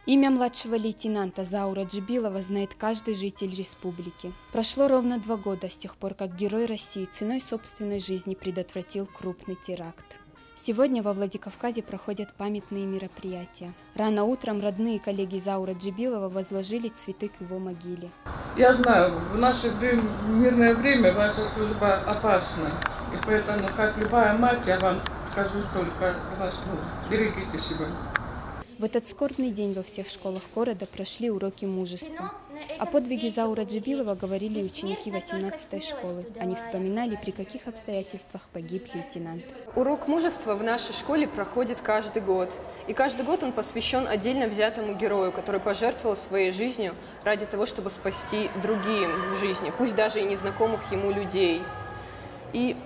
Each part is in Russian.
Имя младшего лейтенанта Заура Джибилова знает каждый житель республики. Прошло ровно 2 года с тех пор, как герой России ценой собственной жизни предотвратил крупный теракт. Сегодня во Владикавказе проходят памятные мероприятия. Рано утром родные и коллеги Заура Джибилова возложили цветы к его могиле. Я знаю, в наше мирное время ваша служба опасна. И поэтому, как любая мать, я вам скажу только, берегите себя. В этот скорбный день во всех школах города прошли уроки мужества. О подвиге Заура Джибилова говорили ученики 18-й школы. Они вспоминали, при каких обстоятельствах погиб лейтенант. Урок мужества в нашей школе проходит каждый год. И каждый год он посвящен отдельно взятому герою, который пожертвовал своей жизнью ради того, чтобы спасти другие жизни, пусть даже и незнакомых ему людей. И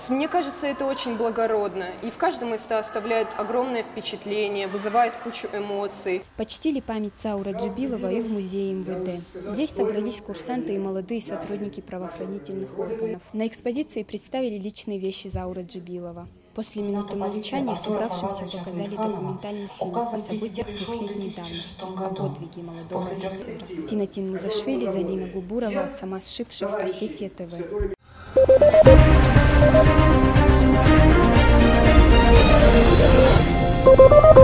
мне кажется, это очень благородно, и в каждом это оставляет огромное впечатление, вызывает кучу эмоций. Почтили память Заура Джибилова и в музее МВД. Здесь собрались курсанты и молодые сотрудники правоохранительных органов. На экспозиции представили личные вещи Заура Джибилова. После минуты молчания собравшимся показали документальный фильм о событиях 3-летней давности, о подвиге молодого офицера. Тинатин Музашвили, Залина Губурова, Цамас Шипшев, Осетия ТВ. Thank you.